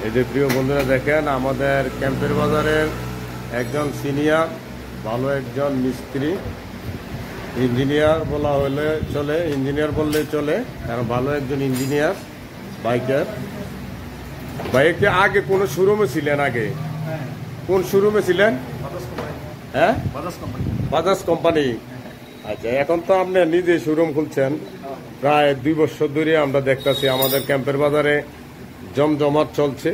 এই যে প্রিয় বন্ধুরা দেখেন, আমাদের ক্যাম্পের বাজারের একজন সিনিয়র ভালো একজন মিস্ত্রি, ইঞ্জিনিয়ার বলা হলে চলে, ইঞ্জিনিয়ার বললে চলে, কারণ ভালো একজন ইঞ্জিনিয়ার বাইকের। বাইকে আগে কোন শোরুমে ছিলেন? আগে কোন শোরুমে ছিলেন? হ্যাঁ, বাজাজ কোম্পানি। আচ্ছা, এখন তো আপনি নিজে শোরুম খুলছেন, প্রায় 2 বছর ধরে আমরা দেখতেছি আমাদের ক্যাম্পের বাজারে জমজমাট চলছে,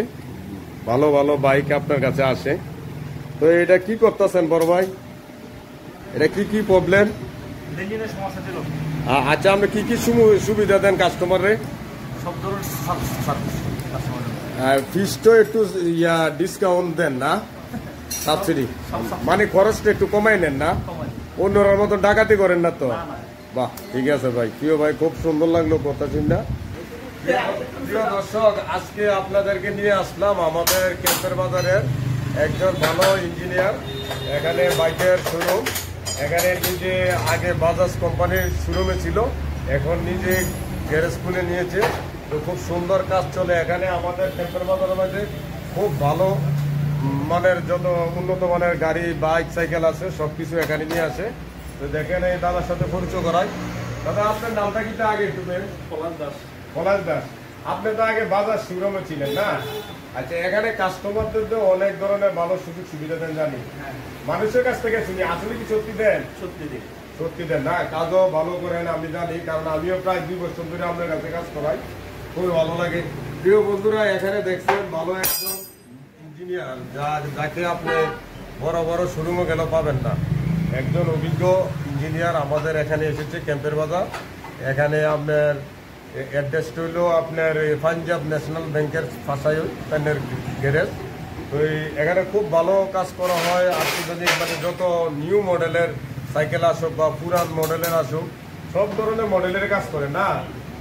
ভালো ভালো বাইক আপনার কাছে আসে। তো এটা কি করতেছেন বড় ভাই? এটা কি কি প্রবলেম? আচ্ছা, আপনি কি কি সুবিধা দেন কাস্টমারে? ফিস তো একটু ডিসকাউন্ট দেন না? সাবসিডি মানে খরচটা একটু কমাই নেন না? অন্যরার মতো ডাকাতি করেন না তো? বাহ, ঠিক আছে ভাই। প্রিয় ভাই, খুব সুন্দর লাগলো কথা চিন্তা। প্রিয় দর্শক, আজকে আপনাদেরকে নিয়ে আসলাম আমাদের ক্যাম্পের বাজারের একজন ভালো ইঞ্জিনিয়ার। এখানে বাইকের শোরুম, এখানে নিজে আগে বাজাজ কোম্পানির শোরুমে ছিল, এখন নিজে গ্যারেজ খুলে নিয়েছে। তো খুব সুন্দর কাজ চলে এখানে আমাদের ক্যাম্পের বাজারের মধ্যে। খুব ভালো মানের যত উন্নত মানের গাড়ি, বাইক, সাইকেল আছে, সবকিছু এখানে নিয়ে আসে। তো দেখেন, এই দাদার সাথে পরিচয় করাই। দাদা, আপনার নামটা কি আগে একটু? পলাশ দাস। পলাশ দাস, আপনি তো আগে বাজার শোরুমে ছিলেন না? আচ্ছা, এখানে কাস্টমারদের তো অনেক ধরনের ভালো সুযোগ সুবিধা দেন জানি, মানুষের কাছ থেকে শুনি, আসলে কি সত্যি দেন? সত্যি দেন না? কাজও ভালো করেন আমি জানি, কারণ আমিও প্রায় 2 বছর ধরে আপনার কাছে কাজ করাই, খুবই ভালো লাগে। প্রিয় বন্ধুরা, এখানে দেখছেন ভালো একজন ইঞ্জিনিয়ার, যাকে আপনি বড় বড় শোরুমে গেলে পাবেন না। একজন অভিজ্ঞ ইঞ্জিনিয়ার আমাদের এখানে এসেছে ক্যাম্পের বাজার। এখানে আপনার অ্যাড্রেসটা হইল আপনার পাঞ্জাব ন্যাশনাল ব্যাংকের ফাঁসাই প্যানের গ্যারেজ। তো এখানে খুব ভালো কাজ করা হয়। আধুনিক মানে যত নিউ মডেলের সাইকেল আসুক বা পুরান মডেলের আসুক, সব ধরনের মডেলের কাজ করে না,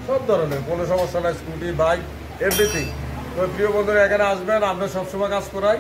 সব ধরনের, কোনো সমস্যা নাই, স্কুটি, বাইক, এভরিথিং। তো প্রিয় বন্ধুরা, এখানে আসবেন, আমরা সবসময় কাজ করাই।